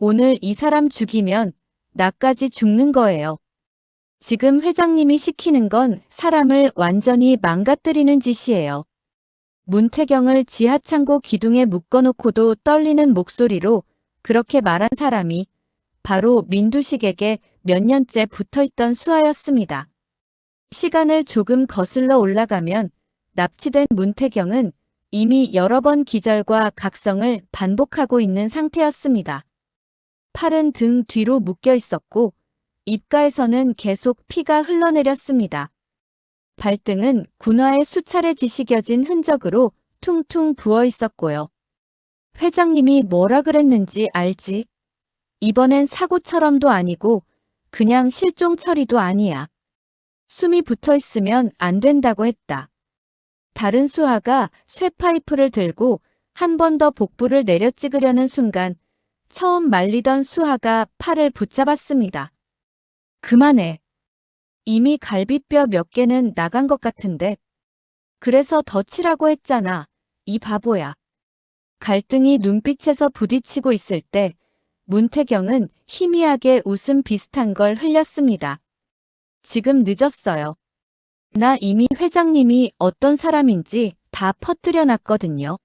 오늘 이 사람 죽이면 나까지 죽는 거예요. 지금 회장님이 시키는 건 사람을 완전히 망가뜨리는 짓이에요. 문태경을 지하창고 기둥에 묶어놓고도 떨리는 목소리로 그렇게 말한 사람이 바로 민두식에게 몇 년째 붙어있던 수아였습니다. 시간을 조금 거슬러 올라가면 납치된 문태경은 이미 여러 번 기절과 각성을 반복하고 있는 상태였습니다. 팔은 등 뒤로 묶여 있었고 입가에서는 계속 피가 흘러내렸습니다. 발등은 군화에 수차례 지시겨진 흔적으로 퉁퉁 부어 있었고요. 회장님이 뭐라 그랬는지 알지? 이번엔 사고처럼도 아니고 그냥 실종 처리도 아니야. 숨이 붙어 있으면 안 된다고 했다. 다른 수하가 쇠파이프를 들고 한 번 더 복부를 내려 찍으려는 순간 처음 말리던 수하가 팔을 붙잡았습니다. 그만해. 이미 갈비뼈 몇 개는 나간 것 같은데. 그래서 더 치라고 했잖아. 이 바보야. 갈등이 눈빛에서 부딪히고 있을 때 문태경은 희미하게 웃음 비슷한 걸 흘렸습니다. 지금 늦었어요. 나 이미 회장님이 어떤 사람인지 다 퍼뜨려 놨거든요.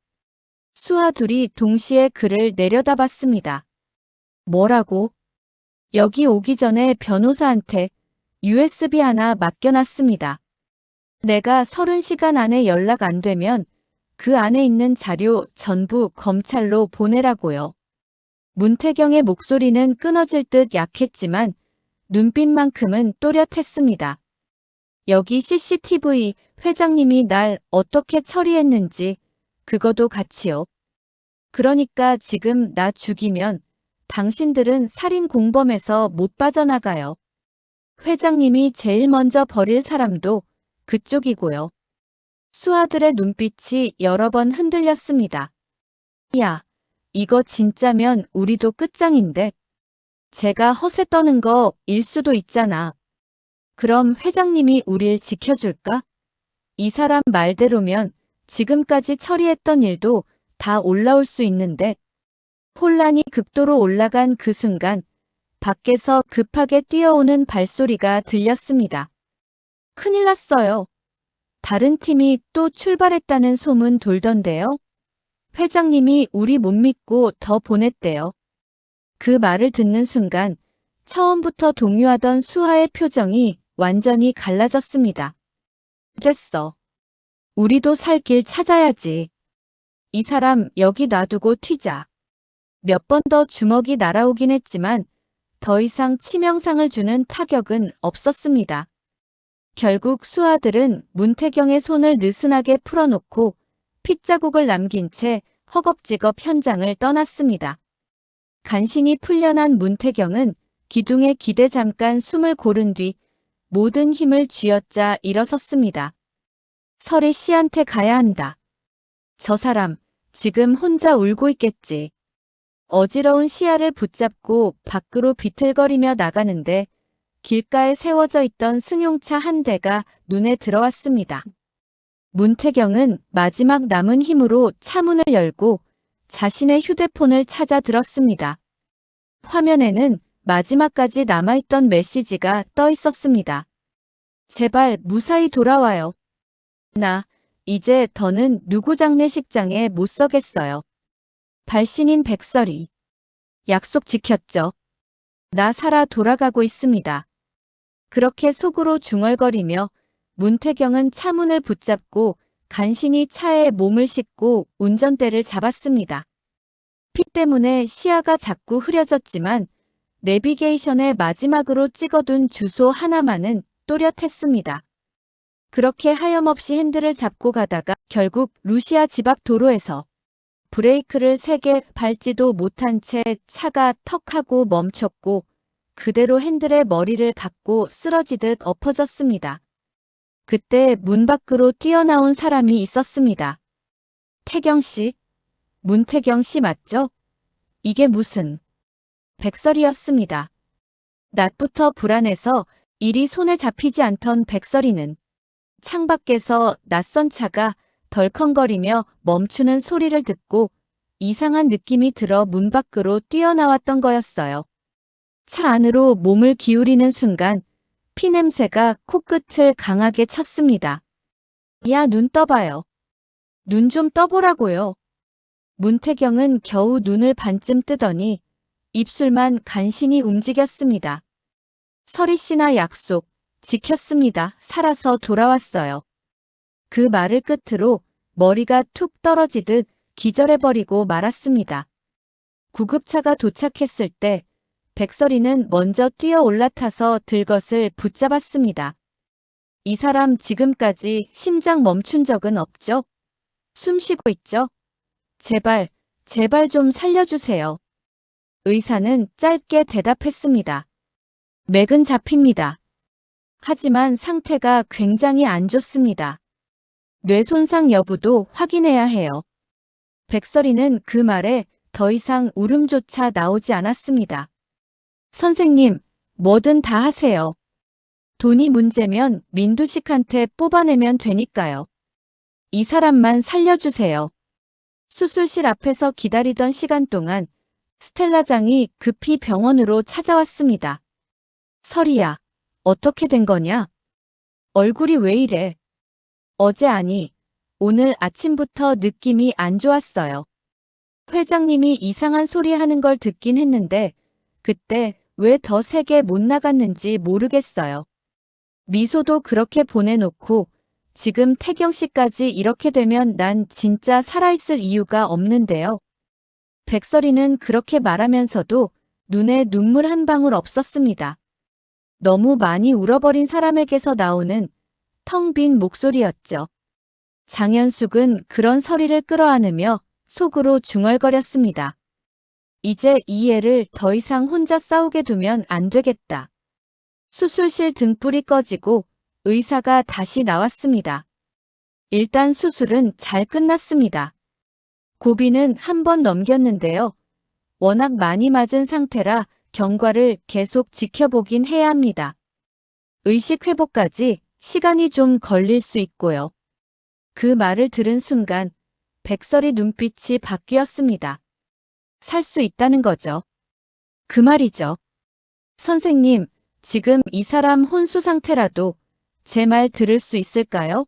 수아 둘이 동시에 그를 내려다봤습니다. 뭐라고? 여기 오기 전에 변호사한테 USB 하나 맡겨놨습니다. 내가 30시간 안에 연락 안 되면 그 안에 있는 자료 전부 검찰로 보내라고요. 문태경의 목소리는 끊어질 듯 약했지만 눈빛만큼은 또렷했습니다. 여기 CCTV 회장님이 날 어떻게 처리했는지 그거도 같이요. 그러니까 지금 나 죽이면 당신들은 살인 공범에서 못 빠져나가요. 회장님이 제일 먼저 버릴 사람도 그쪽이고요. 수아들의 눈빛이 여러 번 흔들렸습니다. 야, 이거 진짜면 우리도 끝장인데. 제가 허세 떠는 거일 수도 있잖아. 그럼 회장님이 우릴 지켜줄까? 이 사람 말대로면 지금까지 처리했던 일도 다 올라올 수 있는데. 혼란이 극도로 올라간 그 순간 밖에서 급하게 뛰어오는 발소리가 들렸습니다. 큰일 났어요. 다른 팀이 또 출발했다는 소문 돌던데요. 회장님이 우리 못 믿고 더 보냈대요. 그 말을 듣는 순간 처음부터 동요하던 수하의 표정이 완전히 갈라졌습니다. 됐어. 우리도 살 길 찾아야지. 이 사람 여기 놔두고 튀자. 몇 번 더 주먹이 날아오긴 했지만 더 이상 치명상을 주는 타격은 없었습니다. 결국 수아들은 문태경의 손을 느슨하게 풀어놓고 핏자국을 남긴 채 허겁지겁 현장을 떠났습니다. 간신히 풀려난 문태경은 기둥에 기대 잠깐 숨을 고른 뒤 모든 힘을 쥐어짜 일어섰습니다. 설이 씨한테 가야 한다. 저 사람 지금 혼자 울고 있겠지. 어지러운 시야를 붙잡고 밖으로 비틀거리며 나가는데 길가에 세워져 있던 승용차 한 대가 눈에 들어왔습니다. 문태경은 마지막 남은 힘으로 차문을 열고 자신의 휴대폰을 찾아 들었습니다. 화면에는 마지막까지 남아있던 메시지가 떠 있었습니다. 제발 무사히 돌아와요. 나 이제 더는 누구 장례식장에 못 서겠어요. 발신인 백설이. 약속 지켰죠. 나 살아 돌아가고 있습니다. 그렇게 속으로 중얼거리며 문태경은 차문을 붙잡고 간신히 차에 몸을 싣고 운전대를 잡았습니다. 피 때문에 시야가 자꾸 흐려졌지만 내비게이션에 마지막으로 찍어둔 주소 하나만은 또렷했습니다. 그렇게 하염없이 핸들을 잡고 가다가 결국 루시아 집 앞 도로에서 브레이크를 3개 밟지도 못한 채 차가 턱 하고 멈췄고 그대로 핸들에 머리를 박고 쓰러지듯 엎어졌습니다. 그때 문 밖으로 뛰어나온 사람이 있었습니다. 태경 씨? 문태경 씨 맞죠? 이게 무슨... 백설이었습니다. 낮부터 불안해서 일이 손에 잡히지 않던 백설이는 창밖에서 낯선 차가 덜컹거리며 멈추는 소리를 듣고 이상한 느낌이 들어 문 밖으로 뛰어나왔던 거였어요. 차 안으로 몸을 기울이는 순간 피냄새가 코끝을 강하게 쳤습니다. 야, 눈 떠봐요. 눈 좀 떠보라고요. 문태경은 겨우 눈을 반쯤 뜨더니 입술만 간신히 움직였습니다. 설희 씨나 약속 지켰습니다. 살아서 돌아왔어요. 그 말을 끝으로 머리가 툭 떨어지듯 기절해버리고 말았습니다. 구급차가 도착했을 때 백설이는 먼저 뛰어 올라타서 들것을 붙잡았습니다. 이 사람 지금까지 심장 멈춘 적은 없죠? 숨 쉬고 있죠? 제발, 제발 좀 살려주세요. 의사는 짧게 대답했습니다. 맥은 잡힙니다. 하지만 상태가 굉장히 안 좋습니다. 뇌 손상 여부도 확인해야 해요. 백설이는 그 말에 더 이상 울음조차 나오지 않았습니다. 선생님, 뭐든 다 하세요. 돈이 문제면 민두식한테 뽑아내면 되니까요. 이 사람만 살려주세요. 수술실 앞에서 기다리던 시간 동안 스텔라장이 급히 병원으로 찾아왔습니다. 설이야, 어떻게 된 거냐? 얼굴이 왜 이래? 어제 아니, 오늘 아침부터 느낌이 안 좋았어요. 회장님이 이상한 소리 하는 걸 듣긴 했는데 그때 왜 더 세게 못 나갔는지 모르겠어요. 미소도 그렇게 보내놓고 지금 태경 씨까지 이렇게 되면 난 진짜 살아있을 이유가 없는데요. 백설이는 그렇게 말하면서도 눈에 눈물 한 방울 없었습니다. 너무 많이 울어버린 사람에게서 나오는 텅 빈 목소리였죠. 장현숙은 그런 서리를 끌어안으며 속으로 중얼거렸습니다. 이제 이 애를 더 이상 혼자 싸우게 두면 안 되겠다. 수술실 등불이 꺼지고 의사가 다시 나왔습니다. 일단 수술은 잘 끝났습니다. 고비는 한 번 넘겼는데요. 워낙 많이 맞은 상태라 경과를 계속 지켜보긴 해야 합니다. 의식 회복까지 시간이 좀 걸릴 수 있고요. 그 말을 들은 순간 백설이 눈빛이 바뀌었습니다. 살 수 있다는 거죠. 그 말이죠. 선생님, 지금 이 사람 혼수 상태라도 제 말 들을 수 있을까요?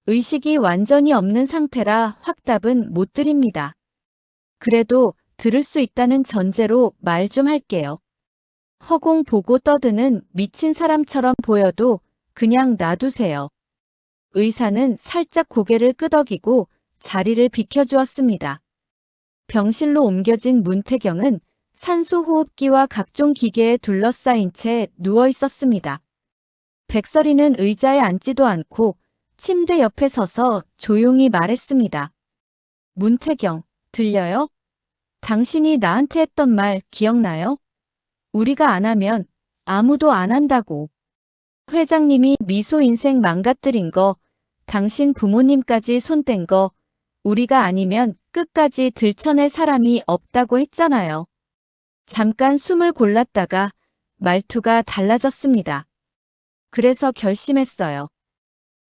의식이 완전히 없는 상태라 확답은 못 드립니다. 그래도 들을 수 있다는 전제로 말 좀 할게요. 허공 보고 떠드는 미친 사람처럼 보여도 그냥 놔두세요. 의사는 살짝 고개를 끄덕이고 자리를 비켜주었습니다. 병실로 옮겨진 문태경은 산소호흡기와 각종 기계에 둘러싸인 채 누워 있었습니다. 백설이는 의자에 앉지도 않고 침대 옆에 서서 조용히 말했습니다. 문태경, 들려요? 당신이 나한테 했던 말 기억나요? 우리가 안 하면 아무도 안 한다고. 회장님이 미소 인생 망가뜨린 거, 당신 부모님까지 손 뗀 거, 우리가 아니면 끝까지 들춰낼 사람이 없다고 했잖아요. 잠깐 숨을 골랐다가 말투가 달라졌습니다. 그래서 결심했어요.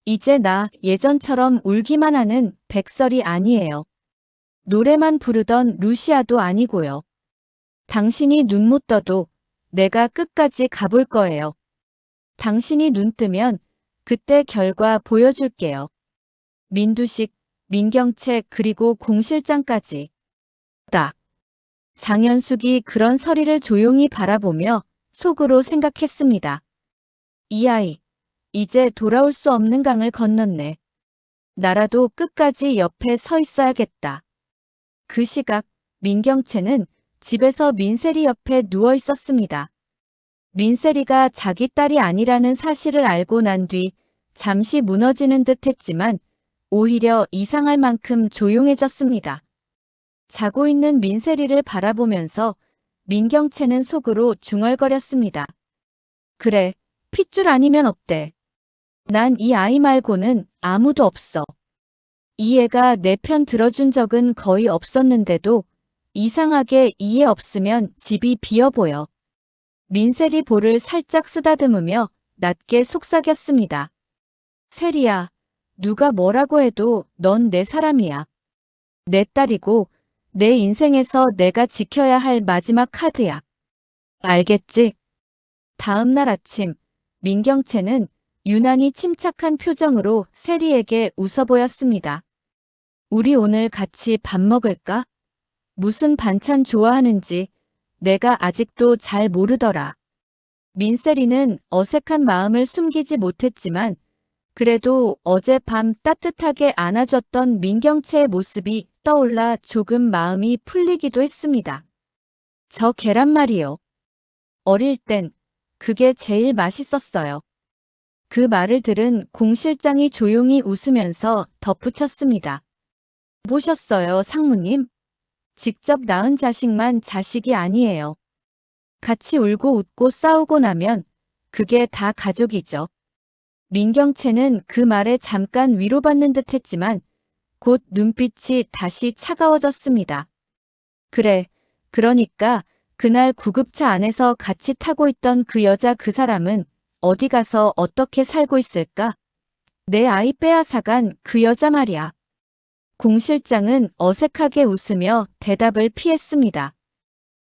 이제 나 예전처럼 울기만 하는 백설이 아니에요. 노래만 부르던 루시아도 아니고요. 당신이 눈 못 떠도 내가 끝까지 가볼 거예요. 당신이 눈 뜨면 그때 결과 보여줄게요. 민두식, 민경채 그리고 공실장까지. 딱. 장현숙이 그런 서리를 조용히 바라보며 속으로 생각했습니다. 이 아이, 이제 돌아올 수 없는 강을 건넜네. 나라도 끝까지 옆에 서 있어야겠다. 그 시각 민경채는 집에서 민세리 옆에 누워 있었습니다. 민세리가 자기 딸이 아니라는 사실을 알고 난 뒤 잠시 무너지는 듯 했지만 오히려 이상할 만큼 조용해졌습니다. 자고 있는 민세리를 바라보면서 민경채는 속으로 중얼거렸습니다. 그래, 핏줄 아니면 어때? 난 이 아이 말고는 아무도 없어. 이 애가 내 편 들어준 적은 거의 없었는데도 이상하게 이 애 없으면 집이 비어 보여. 민세리 볼을 살짝 쓰다듬으며 낮게 속삭였습니다. 세리야, 누가 뭐라고 해도 넌 내 사람이야. 내 딸이고 내 인생에서 내가 지켜야 할 마지막 카드야. 알겠지? 다음 날 아침, 민경채는 유난히 침착한 표정으로 세리에게 웃어 보였습니다. 우리 오늘 같이 밥 먹을까? 무슨 반찬 좋아하는지 내가 아직도 잘 모르더라. 민세리는 어색한 마음을 숨기지 못했지만 그래도 어젯밤 따뜻하게 안아줬던 민경채의 모습이 떠올라 조금 마음이 풀리기도 했습니다. 저 계란말이요. 어릴 땐 그게 제일 맛있었어요. 그 말을 들은 공 실장이 조용히 웃으면서 덧붙였습니다. 보셨어요, 상무님? 직접 낳은 자식만 자식이 아니에요. 같이 울고 웃고 싸우고 나면 그게 다 가족이죠. 민경채는 그 말에 잠깐 위로받는 듯 했지만 곧 눈빛이 다시 차가워졌습니다. 그래, 그러니까 그날 구급차 안에서 같이 타고 있던 그 여자 그 사람은 어디 가서 어떻게 살고 있을까? 내 아이 빼앗아간 그 여자 말이야. 공 실장은 어색하게 웃으며 대답을 피했습니다.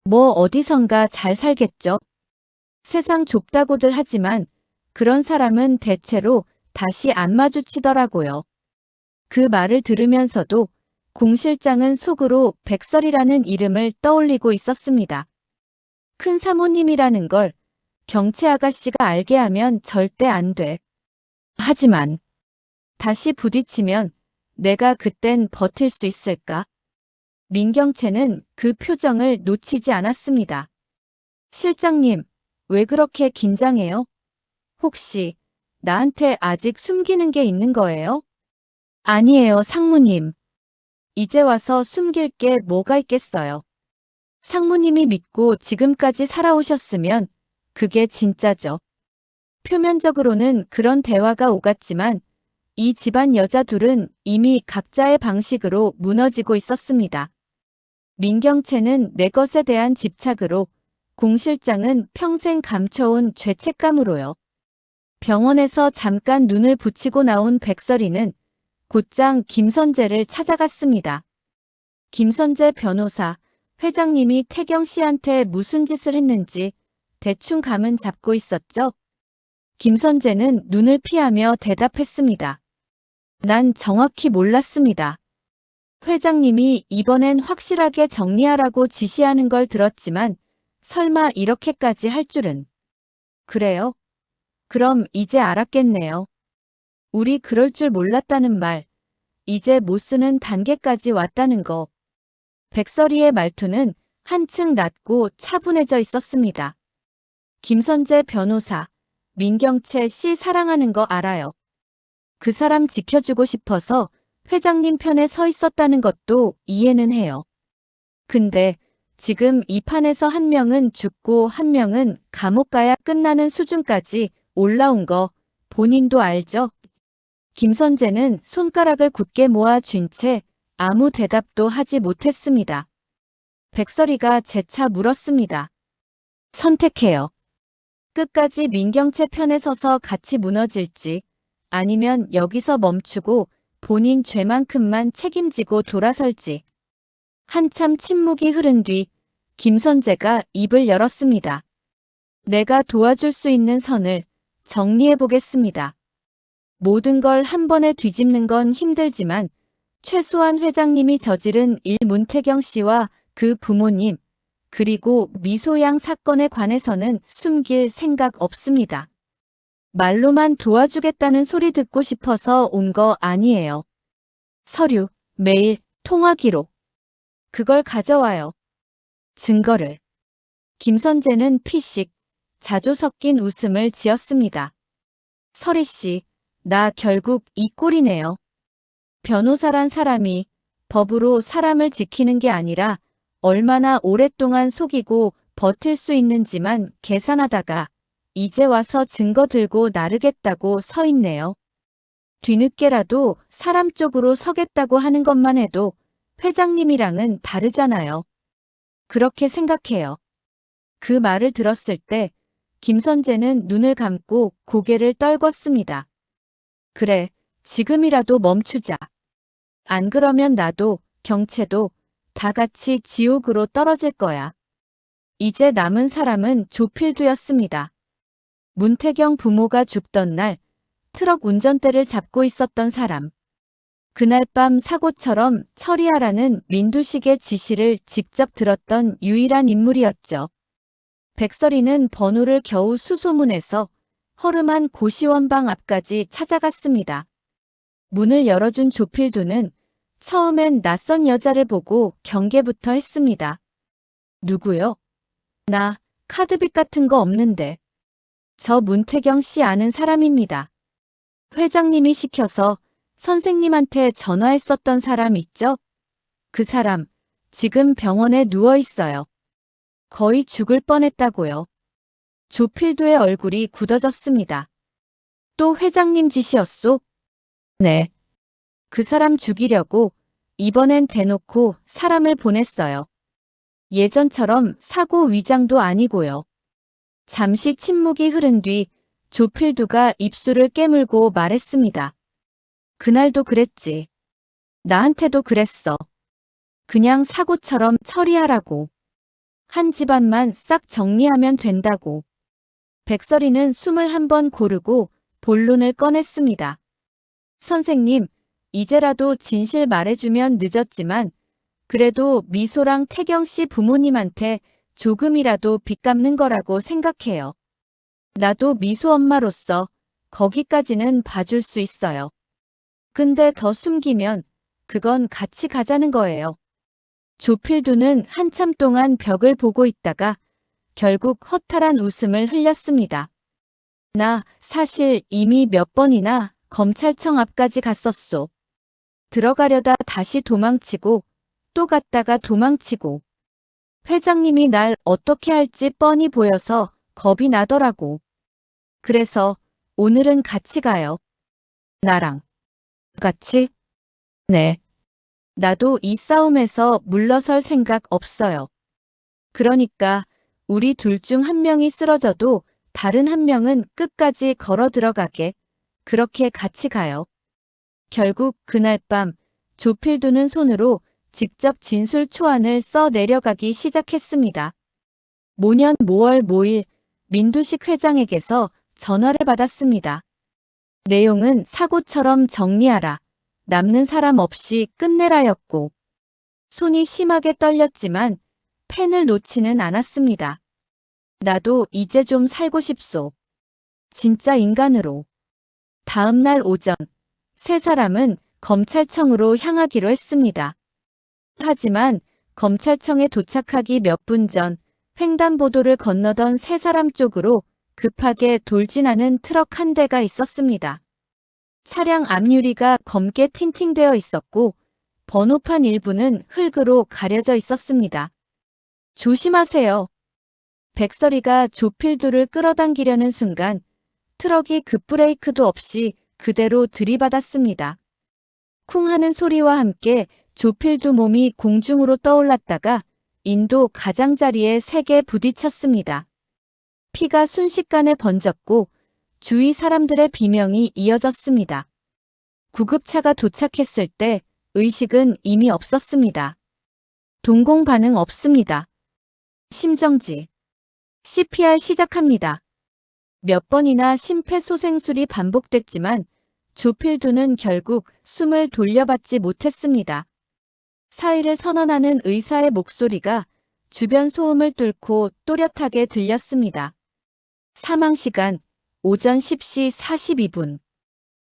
뭐 어디선가 잘 살겠죠. 세상 좁다고들 하지만 그런 사람은 대체로 다시 안 마주치더라고요. 그 말을 들으면서도 공 실장은 속으로 백설이라는 이름을 떠올리고 있었습니다. 큰 사모님이라는 걸 경채 아가씨가 알게 하면 절대 안 돼. 하지만 다시 부딪히면 내가 그땐 버틸 수 있을까? 민경채는 그 표정을 놓치지 않았습니다. 실장님, 왜 그렇게 긴장해요? 혹시 나한테 아직 숨기는 게 있는 거예요? 아니에요, 상무님. 이제 와서 숨길 게 뭐가 있겠어요. 상무님이 믿고 지금까지 살아오셨으면 그게 진짜죠. 표면적으로는 그런 대화가 오갔지만 이 집안 여자 둘은 이미 각자의 방식으로 무너지고 있었습니다. 민경채는 내 것에 대한 집착으로, 공 실장은 평생 감춰온 죄책감으로요. 병원에서 잠깐 눈을 붙이고 나온 백설이는 곧장 김선재를 찾아갔습니다. 김선재 변호사, 회장님이 태경 씨한테 무슨 짓을 했는지 대충 감은 잡고 있었죠? 김선재는 눈을 피하며 대답했습니다. 난 정확히 몰랐습니다. 회장님이 이번엔 확실하게 정리하라고 지시하는 걸 들었지만 설마 이렇게까지 할 줄은. 그래요? 그럼 이제 알았겠네요. 우리 그럴 줄 몰랐다는 말, 이제 못 쓰는 단계까지 왔다는 거. 백설이의 말투는 한층 낮고 차분해져 있었습니다. 김선재 변호사, 민경채 씨 사랑하는 거 알아요. 그 사람 지켜주고 싶어서 회장님 편에 서 있었다는 것도 이해는 해요. 근데 지금 이 판에서 한 명은 죽고 한 명은 감옥 가야 끝나는 수준까지 올라온 거 본인도 알죠? 김선재는 손가락을 굳게 모아 쥔 채 아무 대답도 하지 못했습니다. 백설이가 재차 물었습니다. 선택해요. 끝까지 민경채 편에 서서 같이 무너질지 아니면 여기서 멈추고 본인 죄만큼만 책임지고 돌아설지. 한참 침묵이 흐른 뒤 김선재가 입을 열었습니다. 내가 도와줄 수 있는 선을 정리해 보겠습니다. 모든 걸 한 번에 뒤집는 건 힘들지만 최소한 회장님이 저지른 일 문태경 씨와 그 부모님, 그리고 미소양 사건에 관해서는 숨길 생각 없습니다. 말로만 도와주겠다는 소리 듣고 싶어서 온 거 아니에요. 서류, 메일, 통화 기록. 그걸 가져와요. 증거를. 김선재는 피식, 자주 섞인 웃음을 지었습니다. 서리 씨, 나 결국 이 꼴이네요. 변호사란 사람이 법으로 사람을 지키는 게 아니라 얼마나 오랫동안 속이고 버틸 수 있는지만 계산하다가 이제 와서 증거 들고 나르겠다고 서 있네요. 뒤늦게라도 사람 쪽으로 서겠다고 하는 것만 해도 회장님이랑은 다르잖아요. 그렇게 생각해요. 그 말을 들었을 때 김선재는 눈을 감고 고개를 떨궜습니다. 그래, 지금이라도 멈추자. 안 그러면 나도, 경채도, 다 같이 지옥으로 떨어질 거야. 이제 남은 사람은 조필두였습니다. 문태경 부모가 죽던 날 트럭 운전대를 잡고 있었던 사람. 그날 밤 사고처럼 처리하라는 민두식의 지시를 직접 들었던 유일한 인물이었죠. 백설이는 번호를 겨우 수소문해서 허름한 고시원방 앞까지 찾아갔습니다. 문을 열어준 조필두는 처음엔 낯선 여자를 보고 경계부터 했습니다. 누구요? 나 카드빚 같은 거 없는데. 저 문태경 씨 아는 사람입니다. 회장님이 시켜서 선생님한테 전화했었던 사람 있죠? 그 사람 지금 병원에 누워 있어요. 거의 죽을 뻔했다고요. 조필두의 얼굴이 굳어졌습니다. 또 회장님 짓이었소? 네. 그 사람 죽이려고 이번엔 대놓고 사람을 보냈어요. 예전처럼 사고 위장도 아니고요. 잠시 침묵이 흐른 뒤 조필두가 입술을 깨물고 말했습니다. 그날도 그랬지. 나한테도 그랬어. 그냥 사고처럼 처리하라고. 한 집안만 싹 정리하면 된다고. 백설이는 숨을 한번 고르고 본론을 꺼냈습니다. 선생님, 이제라도 진실 말해주면 늦었지만 그래도 미소랑 태경 씨 부모님한테 조금이라도 빚 갚는 거라고 생각해요. 나도 미소 엄마로서 거기까지는 봐줄 수 있어요. 근데 더 숨기면 그건 같이 가자는 거예요. 조필두는 한참 동안 벽을 보고 있다가 결국 허탈한 웃음을 흘렸습니다. 나 사실 이미 몇 번이나 검찰청 앞까지 갔었소. 들어가려다 다시 도망치고 또 갔다가 도망치고. 회장님이 날 어떻게 할지 뻔히 보여서 겁이 나더라고. 그래서 오늘은 같이 가요. 나랑. 같이? 네. 나도 이 싸움에서 물러설 생각 없어요. 그러니까 우리 둘 중 한 명이 쓰러져도 다른 한 명은 끝까지 걸어 들어가게. 그렇게 같이 가요. 결국 그날 밤 조필두는 손으로 직접 진술 초안을 써 내려가기 시작했습니다. 모년 모월 모일 민두식 회장에게서 전화를 받았습니다. 내용은 사고처럼 정리하라. 남는 사람 없이 끝내라였고 손이 심하게 떨렸지만 펜을 놓지는 않았습니다. 나도 이제 좀 살고 싶소. 진짜 인간으로. 다음 날 오전 세 사람은 검찰청으로 향하기로 했습니다. 하지만 검찰청에 도착하기 몇 분 전 횡단보도를 건너던 세 사람 쪽으로 급하게 돌진하는 트럭 한 대가 있었습니다. 차량 앞유리가 검게 틴팅되어 있었고 번호판 일부는 흙으로 가려져 있었습니다. 조심하세요. 백설이가 조필두를 끌어당기려는 순간 트럭이 급브레이크도 없이 그대로 들이받았습니다. 쿵 하는 소리와 함께 조필두 몸이 공중으로 떠올랐다가 인도 가장자리에 세게 부딪혔습니다. 피가 순식간에 번졌고 주위 사람들의 비명이 이어졌습니다. 구급차가 도착했을 때 의식은 이미 없었습니다. 동공 반응 없습니다. 심정지. CPR 시작합니다. 몇 번이나 심폐소생술이 반복됐지만 조필두는 결국 숨을 돌려받지 못했습니다. 사의를 선언하는 의사의 목소리가 주변 소음을 뚫고 또렷하게 들렸습니다. 사망시간 오전 10시 42분.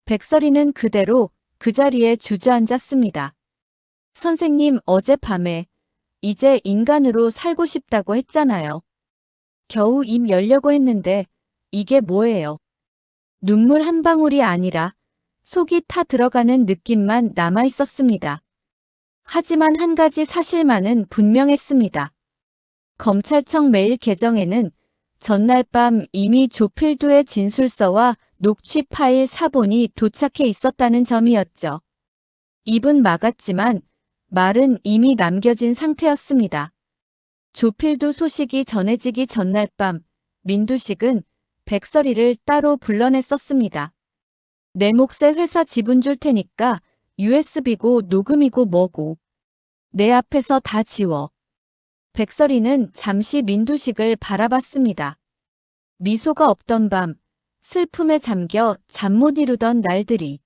백설이는 그대로 그 자리에 주저앉았습니다. 선생님 어젯밤에 이제 인간으로 살고 싶다고 했잖아요. 겨우 입 열려고 했는데 이게 뭐예요? 눈물 한 방울이 아니라 속이 타 들어가는 느낌만 남아 있었습니다. 하지만 한 가지 사실만은 분명했습니다. 검찰청 메일 계정에는 전날 밤 이미 조필두의 진술서와 녹취 파일 사본이 도착해 있었다는 점이었죠. 입은 막았지만 말은 이미 남겨진 상태였습니다. 조필두 소식이 전해지기 전날 밤 민두식은 백설이를 따로 불러냈었습니다. 내 몫의 회사 지분 줄 테니까 USB고 녹음이고 뭐고 내 앞에서 다 지워. 백설이는 잠시 민두식을 바라봤습니다. 미소가 없던 밤, 슬픔에 잠겨 잠 못 이루던 날들이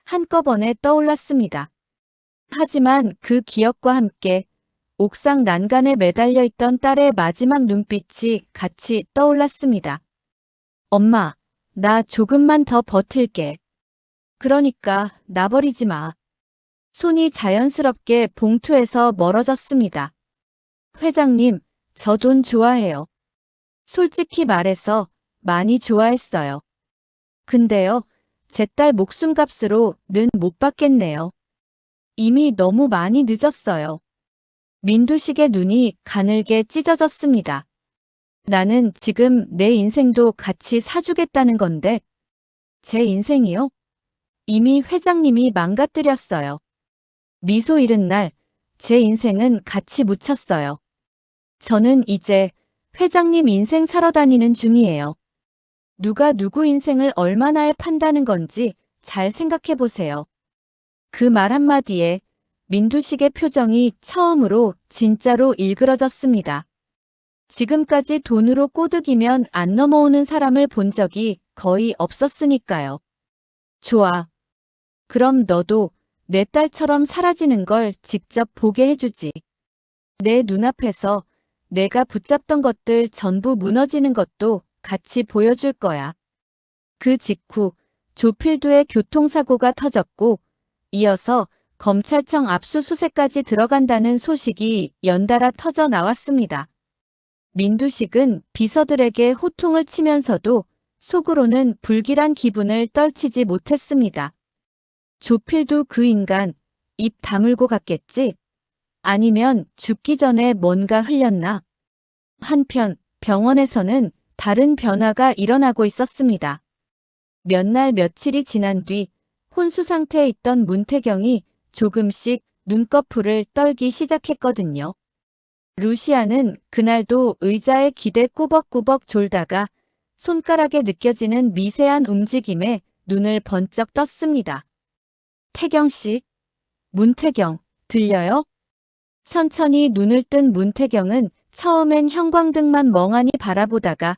한꺼번에 떠올랐습니다. 하지만 그 기억과 함께 옥상 난간에 매달려 있던 딸의 마지막 눈빛이 같이 떠올랐습니다. 엄마, 나 조금만 더 버틸게. 그러니까 나 버리지 마. 손이 자연스럽게 봉투에서 멀어졌습니다. 회장님, 저 돈 좋아해요. 솔직히 말해서 많이 좋아했어요. 근데요, 제 딸 목숨값으로 는 못 받겠네요. 이미 너무 많이 늦었어요. 민두식의 눈이 가늘게 찢어졌습니다. 나는 지금 내 인생도 같이 사주겠다는 건데, 제 인생이요? 이미 회장님이 망가뜨렸어요. 미소 잃은 날, 제 인생은 같이 묻혔어요. 저는 이제 회장님 인생 사러 다니는 중이에요. 누가 누구 인생을 얼마나 판다는 건지 잘 생각해 보세요. 그 말 한마디에 민두식의 표정이 처음으로 진짜로 일그러졌습니다. 지금까지 돈으로 꼬드기면 안 넘어오는 사람을 본 적이 거의 없었으니까요. 좋아. 그럼 너도 내 딸처럼 사라지는 걸 직접 보게 해주지. 내 눈앞에서 내가 붙잡던 것들 전부 무너지는 것도 같이 보여줄 거야. 그 직후 조필두의 교통사고가 터졌고 이어서 검찰청 압수수색까지 들어간다는 소식이 연달아 터져 나왔습니다. 민두식은 비서들에게 호통을 치면서도 속으로는 불길한 기분을 떨치지 못했습니다. 조필두 그 인간 입 다물고 갔겠지? 아니면 죽기 전에 뭔가 흘렸나? 한편 병원에서는 다른 변화가 일어나고 있었습니다. 몇 날 며칠이 지난 뒤 혼수 상태에 있던 문태경이 조금씩 눈꺼풀을 떨기 시작했거든요. 루시아는 그날도 의자에 기대 꾸벅꾸벅 졸다가 손가락에 느껴지는 미세한 움직임에 눈을 번쩍 떴습니다. 태경 씨, 문태경, 들려요? 천천히 눈을 뜬 문태경은 처음엔 형광등만 멍하니 바라보다가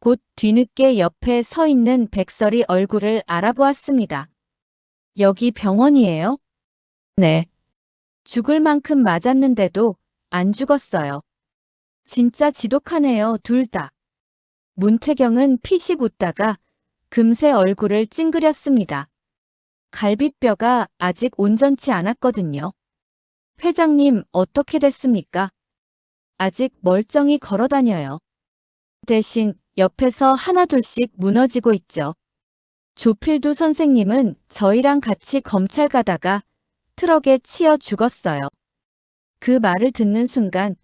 곧 뒤늦게 옆에 서 있는 백설이 얼굴을 알아보았습니다. 여기 병원이에요? 네. 죽을 만큼 맞았는데도 안 죽었어요. 진짜 지독하네요, 둘 다. 문태경은 피식 웃다가 금세 얼굴을 찡그렸습니다. 갈비뼈가 아직 온전치 않았거든요. 회장님, 어떻게 됐습니까? 아직 멀쩡히 걸어다녀요. 대신 옆에서 하나둘씩 무너지고 있죠. 조필두 선생님은 저희랑 같이 검찰 가다가 트럭에 치여 죽었어요. 그 말을 듣는 순간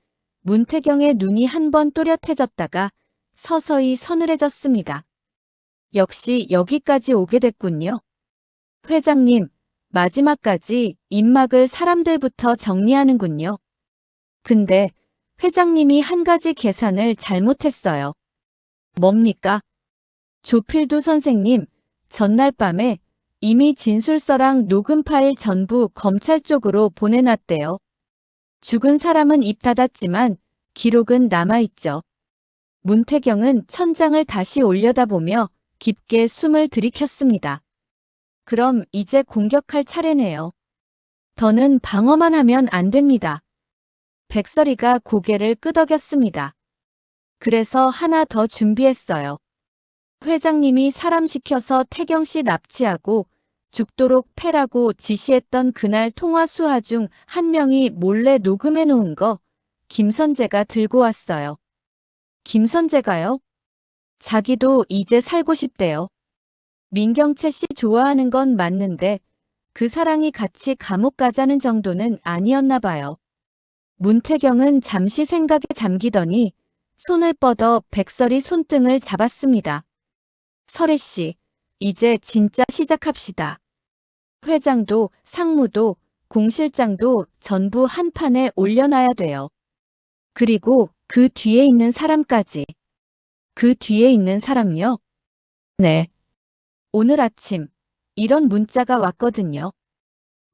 문태경의 눈이 한 번 또렷해졌다가 서서히 서늘해졌습니다. 역시 여기까지 오게 됐군요. 회장님, 마지막까지 입막을 사람들부터 정리하는군요. 근데 회장님이 한 가지 계산을 잘못했어요. 뭡니까? 조필두 선생님, 전날 밤에 이미 진술서랑 녹음 파일 전부 검찰 쪽으로 보내놨대요. 죽은 사람은 입 닫았지만 기록은 남아있죠. 문태경은 천장을 다시 올려다보며 깊게 숨을 들이켰습니다. 그럼 이제 공격할 차례네요. 더는 방어만 하면 안 됩니다. 백설이가 고개를 끄덕였습니다. 그래서 하나 더 준비했어요. 회장님이 사람 시켜서 태경 씨 납치하고 죽도록 패라고 지시했던 그날 통화 수화 중 한 명이 몰래 녹음해 놓은 거 김선재가 들고 왔어요. 김선재가요? 자기도 이제 살고 싶대요. 민경채 씨 좋아하는 건 맞는데 그 사랑이 같이 감옥 가자는 정도는 아니었나 봐요. 문태경은 잠시 생각에 잠기더니 손을 뻗어 백설이 손등을 잡았습니다. 설혜 씨, 이제 진짜 시작합시다. 회장도 상무도 공실장도 전부 한 판에 올려놔야 돼요. 그리고 그 뒤에 있는 사람까지. 그 뒤에 있는 사람요? 네. 오늘 아침 이런 문자가 왔거든요.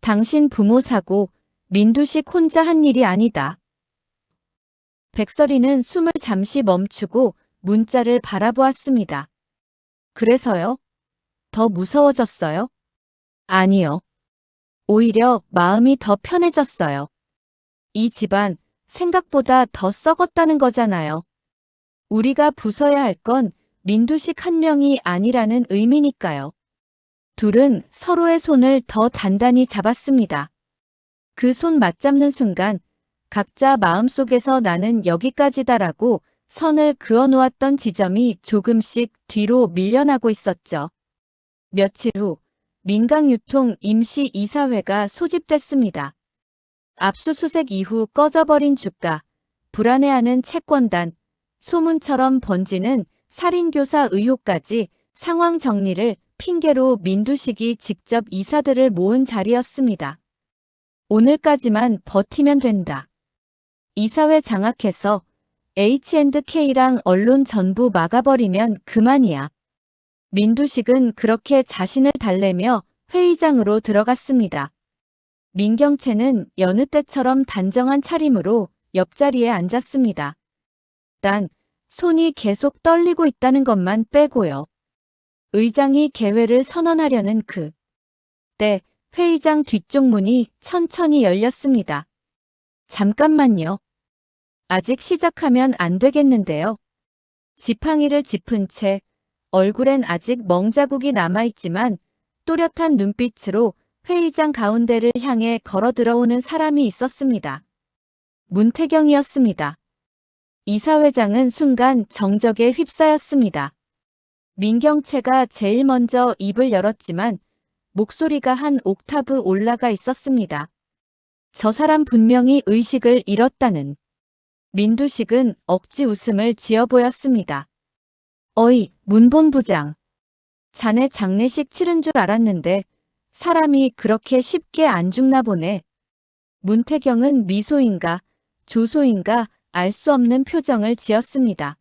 당신 부모 사고 민두식 혼자 한 일이 아니다. 백설이는 숨을 잠시 멈추고 문자를 바라보았습니다. 그래서요? 더 무서워졌어요? 아니요. 오히려 마음이 더 편해졌어요. 이 집안 생각보다 더 썩었다는 거잖아요. 우리가 부숴야 할 건 민두식 한 명이 아니라는 의미니까요. 둘은 서로의 손을 더 단단히 잡았습니다. 그 손 맞잡는 순간 각자 마음속에서 나는 여기까지다라고 선을 그어놓았던 지점이 조금씩 뒤로 밀려나고 있었죠. 며칠 후 민강유통 임시 이사회가 소집됐습니다. 압수수색 이후 꺼져버린 주가, 불안해하는 채권단, 소문처럼 번지는 살인교사 의혹까지 상황 정리를 핑계로 민두식이 직접 이사들을 모은 자리였습니다. 오늘까지만 버티면 된다. 이사회 장악해서 H&K랑 언론 전부 막아버리면 그만이야. 민두식은 그렇게 자신을 달래며 회의장으로 들어갔습니다. 민경채는 여느 때처럼 단정한 차림으로 옆자리에 앉았습니다. 단 손이 계속 떨리고 있다는 것만 빼고요. 의장이 개회를 선언하려는 그때 회의장 뒤쪽 문이 천천히 열렸습니다. 잠깐만요. 아직 시작하면 안 되겠는데요. 지팡이를 짚은 채 얼굴엔 아직 멍자국이 남아있지만 또렷한 눈빛으로 회의장 가운데를 향해 걸어 들어오는 사람이 있었습니다. 문태경이었습니다. 이사회장은 순간 정적에 휩싸였습니다. 민경채가 제일 먼저 입을 열었지만 목소리가 한 옥타브 올라가 있었습니다. 저 사람 분명히 의식을 잃었다는. 민두식은 억지 웃음을 지어 보였습니다. 어이, 문본부장. 자네 장례식 치른 줄 알았는데 사람이 그렇게 쉽게 안 죽나 보네. 문태경은 미소인가 조소인가 알 수 없는 표정을 지었습니다.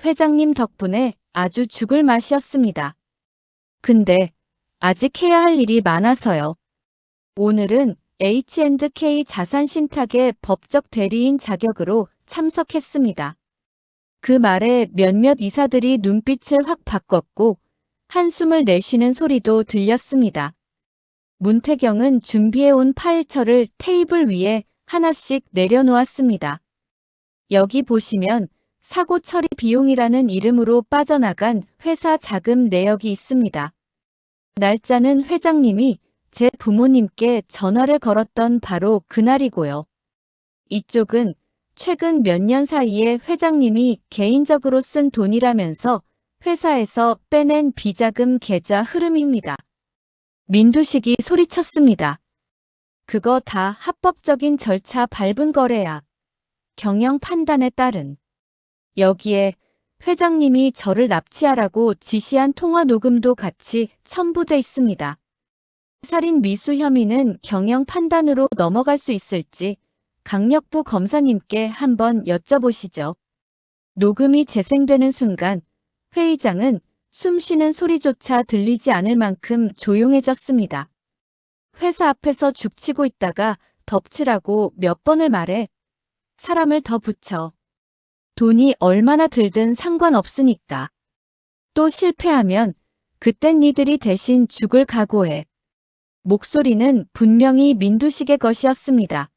회장님 덕분에 아주 죽을 맛이었습니다. 근데 아직 해야 할 일이 많아서요. 오늘은 H&K 자산신탁의 법적 대리인 자격으로 참석했습니다. 그 말에 몇몇 이사들이 눈빛을 확 바꿨고 한숨을 내쉬는 소리도 들렸습니다. 문태경은 준비해온 파일처를 테이블 위에 하나씩 내려놓았습니다. 여기 보시면 사고 처리 비용이라는 이름으로 빠져나간 회사 자금 내역이 있습니다. 날짜는 회장님이 제 부모님께 전화를 걸었던 바로 그날이고요. 이쪽은 최근 몇 년 사이에 회장님이 개인적으로 쓴 돈이라면서 회사에서 빼낸 비자금 계좌 흐름입니다. 민두식이 소리쳤습니다. 그거 다 합법적인 절차 밟은 거래야. 경영 판단에 따른. 여기에 회장님이 저를 납치하라고 지시한 통화 녹음도 같이 첨부돼 있습니다. 살인 미수 혐의는 경영 판단으로 넘어갈 수 있을지 강력부 검사님께 한번 여쭤보시죠. 녹음이 재생되는 순간 회의장은 숨쉬는 소리조차 들리지 않을 만큼 조용해졌습니다. 회사 앞에서 죽치고 있다가 덮치라고 몇 번을 말해. 사람을 더 붙여. 돈이 얼마나 들든 상관없으니까. 또 실패하면 그땐 니들이 대신 죽을 각오해. 목소리는 분명히 민두식의 것이었습니다.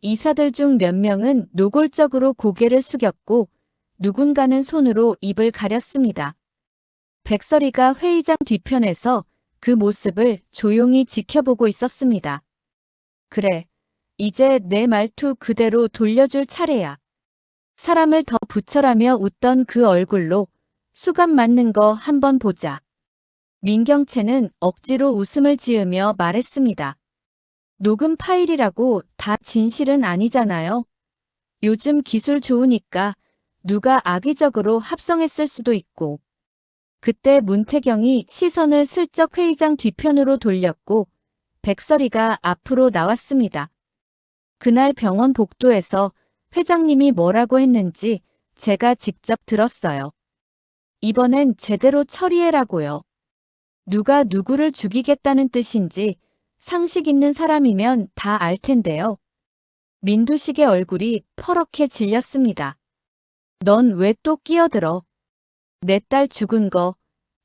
이사들 중 몇 명은 노골적으로 고개를 숙였고 누군가는 손으로 입을 가렸습니다. 백설이가 회의장 뒤편에서 그 모습을 조용히 지켜보고 있었습니다. 그래, 이제 내 말투 그대로 돌려줄 차례야. 사람을 더 붙여라며 웃던 그 얼굴로 수갑 맞는 거 한번 보자. 민경채는 억지로 웃음을 지으며 말했습니다. 녹음 파일이라고 다 진실은 아니잖아요. 요즘 기술 좋으니까 누가 악의적으로 합성했을 수도 있고. 그때 문태경이 시선을 슬쩍 회의장 뒤편으로 돌렸고 백설이가 앞으로 나왔습니다. 그날 병원 복도에서 회장님이 뭐라고 했는지 제가 직접 들었어요. 이번엔 제대로 처리해라고요. 누가 누구를 죽이겠다는 뜻인지 상식 있는 사람이면 다 알 텐데요. 민두식의 얼굴이 퍼렇게 질렸습니다. 넌 왜 또 끼어들어? 내 딸 죽은 거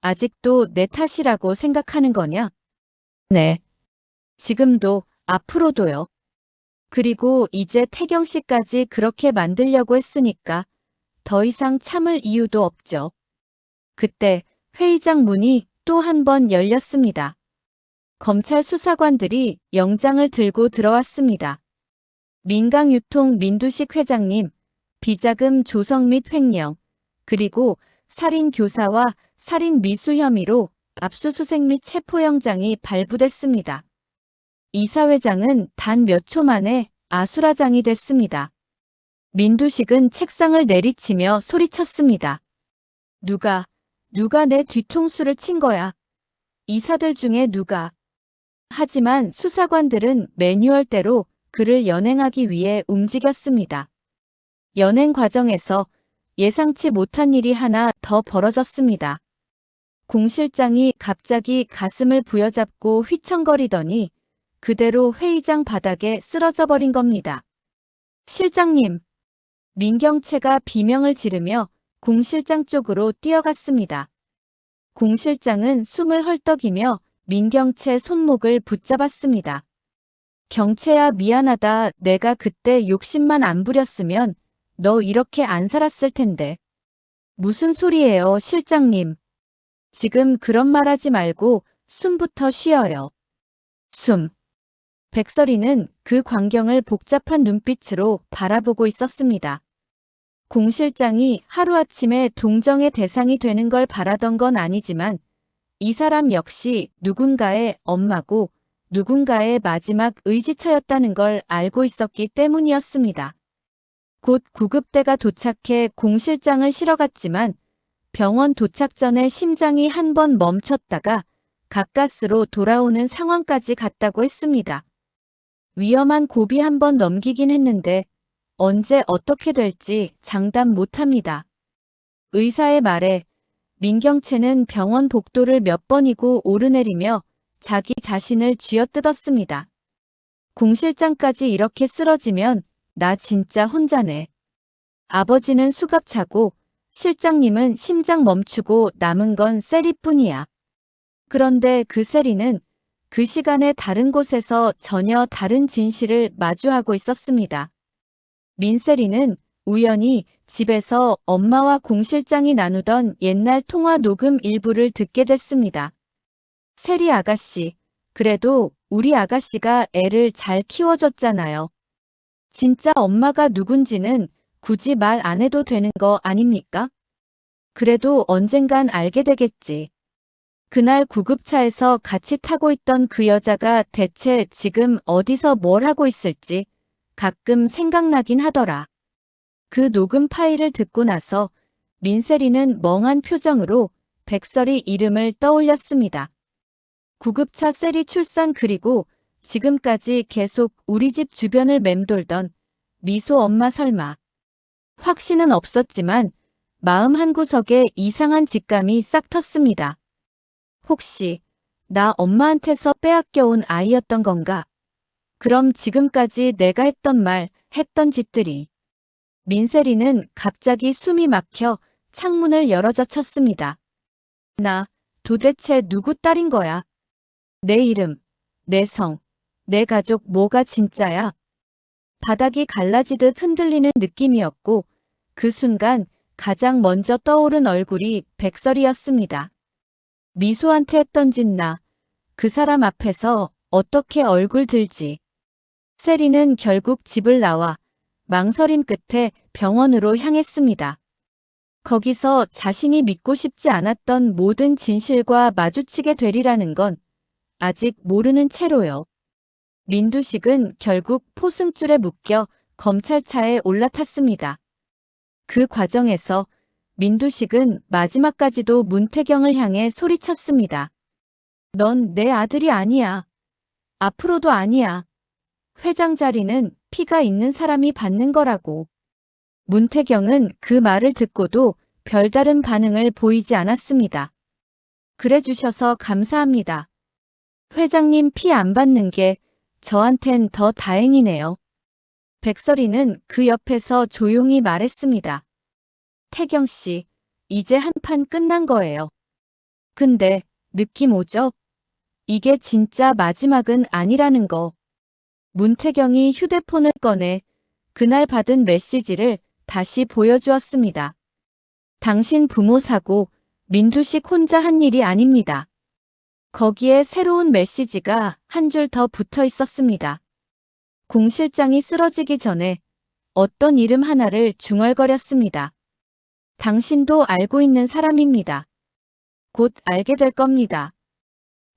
아직도 내 탓이라고 생각하는 거냐? 네. 지금도 앞으로도요. 그리고 이제 태경 씨까지 그렇게 만들려고 했으니까 더 이상 참을 이유도 없죠. 그때 회의장 문이 또 한 번 열렸습니다. 검찰 수사관들이 영장을 들고 들어왔습니다. 민강유통 민두식 회장님, 비자금 조성 및 횡령, 그리고 살인 교사와 살인 미수 혐의로 압수수색 및 체포영장이 발부됐습니다. 이사회장은 단 몇 초 만에 아수라장이 됐습니다. 민두식은 책상을 내리치며 소리쳤습니다. 누가 내 뒤통수를 친 거야? 이사들 중에 누가? 하지만 수사관들은 매뉴얼대로 그를 연행하기 위해 움직였습니다. 연행 과정에서 예상치 못한 일이 하나 더 벌어졌습니다. 공 실장이 갑자기 가슴을 부여잡고 휘청거리더니 그대로 회의장 바닥에 쓰러져 버린 겁니다. 실장님! 민경채가 비명을 지르며 공 실장 쪽으로 뛰어갔습니다. 공 실장은 숨을 헐떡이며 민경채 손목을 붙잡았습니다. 경채야 미안하다. 내가 그때 욕심만 안 부렸으면 너 이렇게 안 살았을 텐데. 무슨 소리예요, 실장님. 지금 그런 말 하지 말고 숨부터 쉬어요. 숨. 백설이는 그 광경을 복잡한 눈빛으로 바라보고 있었습니다. 공 실장이 하루아침에 동정의 대상이 되는 걸 바라던 건 아니지만 이 사람 역시 누군가의 엄마고 누군가의 마지막 의지처였다는 걸 알고 있었기 때문이었습니다. 곧 구급대가 도착해 공 실장을 실어갔지만 병원 도착 전에 심장이 한 번 멈췄다가 가까스로 돌아오는 상황까지 갔다고 했습니다. 위험한 고비 한 번 넘기긴 했는데 언제 어떻게 될지 장담 못합니다. 의사의 말에 민경채는 병원 복도를 몇 번이고 오르내리며 자기 자신을 쥐어뜯었습니다. 공 실장까지 이렇게 쓰러지면 나 진짜 혼자네. 아버지는 수갑차고 실장님은 심장 멈추고 남은 건 세리뿐이야. 그런데 그 세리는 그 시간에 다른 곳에서 전혀 다른 진실을 마주하고 있었습니다. 민세리는 우연히 집에서 엄마와 공 실장이 나누던 옛날 통화 녹음 일부를 듣게 됐습니다. 세리 아가씨, 그래도 우리 아가씨가 애를 잘 키워줬잖아요. 진짜 엄마가 누군지는 굳이 말 안 해도 되는 거 아닙니까? 그래도 언젠간 알게 되겠지. 그날 구급차에서 같이 타고 있던 그 여자가 대체 지금 어디서 뭘 하고 있을지 가끔 생각나긴 하더라. 그 녹음 파일을 듣고 나서 민세리는 멍한 표정으로 백설이 이름을 떠올렸습니다. 구급차 세리 출산 그리고 지금까지 계속 우리 집 주변을 맴돌던 미소 엄마 설마. 확신은 없었지만 마음 한구석에 이상한 직감이 싹 텄습니다. 혹시 나 엄마한테서 빼앗겨온 아이였던 건가? 그럼 지금까지 내가 했던 말, 했던 짓들이. 민세리는 갑자기 숨이 막혀 창문을 열어젖혔습니다. 나 도대체 누구 딸인 거야? 내 이름, 내 성, 내 가족 뭐가 진짜야? 바닥이 갈라지듯 흔들리는 느낌이었고 그 순간 가장 먼저 떠오른 얼굴이 백설이었습니다. 미소한테 했던 짓 나, 그 사람 앞에서 어떻게 얼굴 들지. 세리는 결국 집을 나와 망설임 끝에 병원으로 향했습니다. 거기서 자신이 믿고 싶지 않았던 모든 진실과 마주치게 되리라는 건 아직 모르는 채로요. 민두식은 결국 포승줄에 묶여 검찰차에 올라탔습니다. 그 과정에서 민두식은 마지막까지도 문태경을 향해 소리쳤습니다. 넌 내 아들이 아니야. 앞으로도 아니야. 회장 자리는 피가 있는 사람이 받는 거라고. 문태경은 그 말을 듣고도 별다른 반응을 보이지 않았습니다. 그래 주셔서 감사합니다. 회장님 피 안 받는 게 저한텐 더 다행이네요. 백설이는 그 옆에서 조용히 말했습니다. 태경 씨, 이제 한 판 끝난 거예요. 근데 느낌 오죠? 이게 진짜 마지막은 아니라는 거. 문태경이 휴대폰을 꺼내 그날 받은 메시지를 다시 보여주었습니다. 당신 부모 사고 민두식 혼자 한 일이 아닙니다. 거기에 새로운 메시지가 한 줄 더 붙어 있었습니다. 공 실장이 쓰러지기 전에 어떤 이름 하나를 중얼거렸습니다. 당신도 알고 있는 사람입니다. 곧 알게 될 겁니다.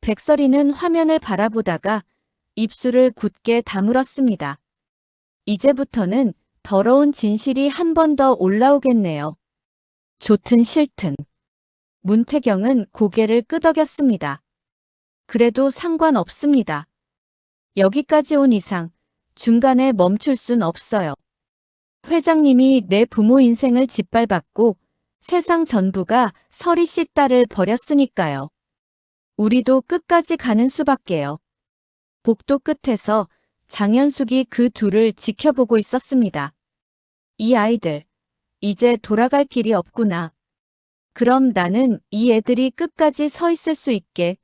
백설이는 화면을 바라보다가 입술을 굳게 다물었습니다. 이제부터는 더러운 진실이 한 번 더 올라오겠네요. 좋든 싫든. 문태경은 고개를 끄덕였습니다. 그래도 상관없습니다. 여기까지 온 이상 중간에 멈출 순 없어요. 회장님이 내 부모 인생을 짓밟았고 세상 전부가 설희 씨 딸을 버렸으니까요. 우리도 끝까지 가는 수밖에요. 복도 끝에서 장현숙이 그 둘을 지켜보고 있었습니다. 이 아이들, 이제 돌아갈 길이 없구나. 그럼 나는 이 애들이 끝까지 서 있을 수 있게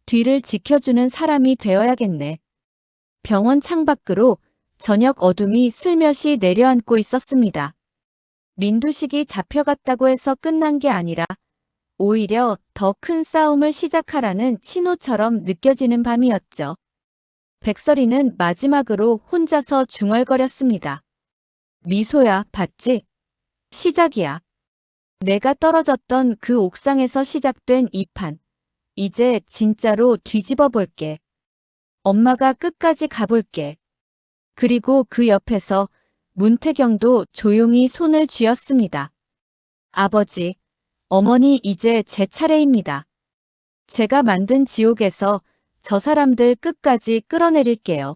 뒤를 지켜주는 사람이 되어야겠네. 병원 창밖으로 저녁 어둠이 슬며시 내려앉고 있었습니다. 민두식이 잡혀갔다고 해서 끝난 게 아니라 오히려 더 큰 싸움을 시작하라는 신호처럼 느껴지는 밤이었죠. 백설이는 마지막으로 혼자서 중얼거렸습니다. 미소야, 봤지? 시작이야. 내가 떨어졌던 그 옥상에서 시작된 이 판. 이제 진짜로 뒤집어 볼게. 엄마가 끝까지 가볼게. 그리고 그 옆에서 문태경도 조용히 손을 쥐었습니다. 아버지, 어머니 이제 제 차례입니다. 제가 만든 지옥에서 저 사람들 끝까지 끌어내릴게요.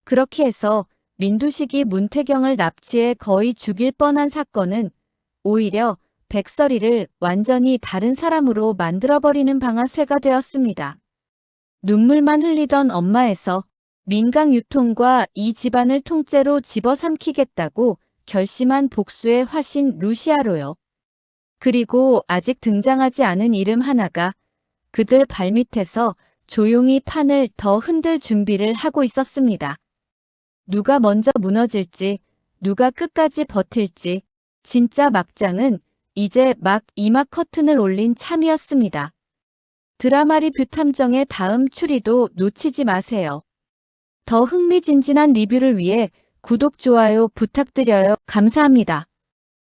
그렇게 해서 민두식이 문태경을 납치해 거의 죽일 뻔한 사건은 오히려 백설이를 완전히 다른 사람으로 만들어버리는 방아쇠가 되었습니다. 눈물만 흘리던 엄마에서 민강 유통과 이 집안을 통째로 집어삼키겠다고 결심한 복수의 화신 루시아로요. 그리고 아직 등장하지 않은 이름 하나가 그들 발밑에서 조용히 판을 더 흔들 준비를 하고 있었습니다. 누가 먼저 무너질지, 누가 끝까지 버틸지, 진짜 막장은 이제 막 이막 커튼을 올린 참이었습니다. 드라마 리뷰 탐정의 다음 추리도 놓치지 마세요. 더 흥미진진한 리뷰를 위해 구독, 좋아요 부탁드려요. 감사합니다.